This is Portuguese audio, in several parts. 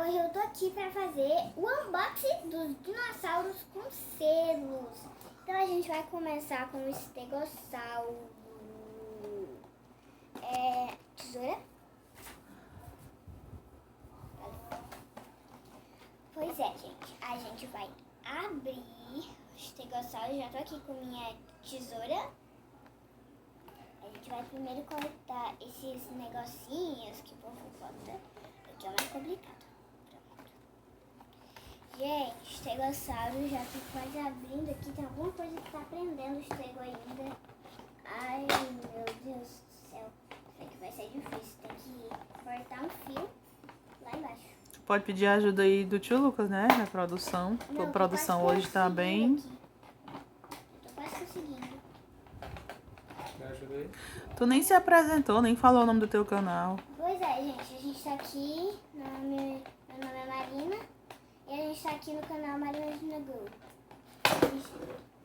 hoje eu tô aqui pra fazer o unboxing dos dinossauros com selos. Então a gente vai começar com o estegossauro. Tesoura. Pois é, gente. A gente vai abrir o estegossauro. Já tô aqui com minha tesoura. A gente vai primeiro cortar esses negocinhos que o povo bota. Aqui é o mais complicado. Pronto. Gente, o estegossauro já tô quase abrindo aqui. Tem alguma coisa que tá prendendo o estego ainda. Ai, meu Deus do céu. Isso aqui vai ser difícil. Tem que cortar um fio lá embaixo. Pode pedir ajuda aí do tio Lucas, né? Na produção. Não, A produção hoje tá bem. Aqui. Tô quase conseguindo. Me ajuda aí. Tu nem se apresentou, nem falou o nome do teu canal. Pois é, gente. A gente tá aqui. Meu nome é Marina. E a gente tá aqui no canal Marina Gina Girl. A gente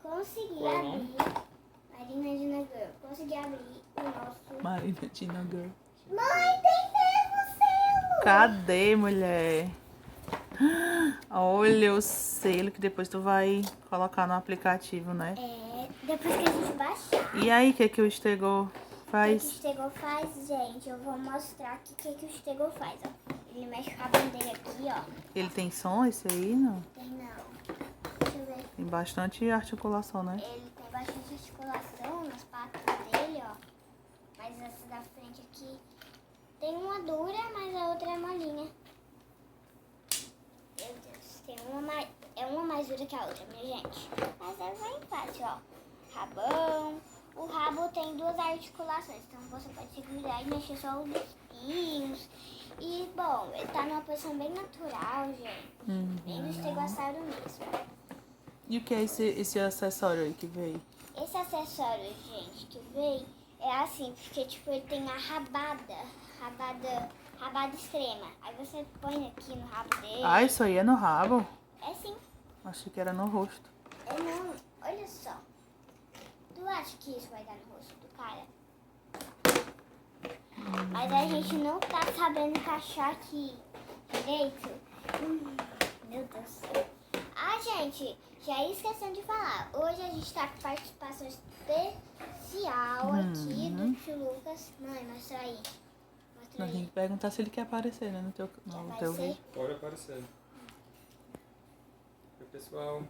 conseguiu Qual é o nome? abrir. Marina Gina Girl. Consegui abrir o nosso. Marina Tina Girl. Mãe, tem mesmo selo! Cadê, mulher? Olha o selo que depois tu vai colocar no aplicativo, né? Depois que a gente baixar. E aí, o que o Estego O que o faz? Estego faz, gente? Eu vou mostrar aqui o que o Estego faz, ó. Ele mexe com a bandeira aqui, ó. Ele tem som esse aí, não? Tem não. Deixa eu ver. Tem bastante articulação, né? Ele tem bastante articulação nas patas dele, ó. Mas essa da frente aqui tem uma dura, mas a outra é molinha. Meu Deus, tem uma mais dura que a outra, minha gente. Mas é bem fácil, ó. Rabão. O rabo tem duas articulações, então você pode segurar e mexer só os espinhos. E, bom, ele tá numa posição bem natural, gente. Bem do estegossauro mesmo. E o que é esse acessório aí que veio? Esse acessório, gente, que veio é assim, porque, tipo, ele tem a rabada extrema. Aí você põe aqui no rabo dele. Ah, isso aí é no rabo? É sim. Achei que era no rosto. É não. Olha só. Tu acha que isso vai dar no rosto do cara? Mas a gente não tá sabendo encaixar aqui direito. Meu Deus do céu. Ah, gente, já esquecendo de falar. Hoje a gente tá com participação especial aqui do tio Lucas. Mãe, mostra aí. Mostra Nós aí. tem que perguntar se ele quer aparecer, né? No teu aparecer? vídeo. Pode aparecer. Oi, pessoal.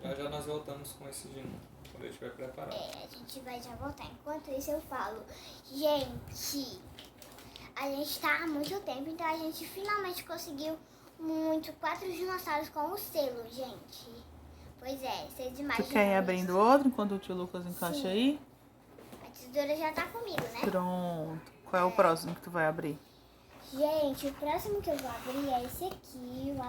Já nós voltamos com esse gino, quando ele estiver preparado. A gente vai já voltar. Enquanto isso eu falo, gente, a gente tá há muito tempo, então a gente finalmente conseguiu 4 dinossauros com o selo, gente. Pois é, vocês Tu imaginam. quer ir abrindo outro enquanto o tio Lucas encaixa Sim. aí? A tesoura já tá comigo, né? Pronto. Qual é o próximo que tu vai abrir? Gente, o próximo que eu vou abrir é esse aqui, o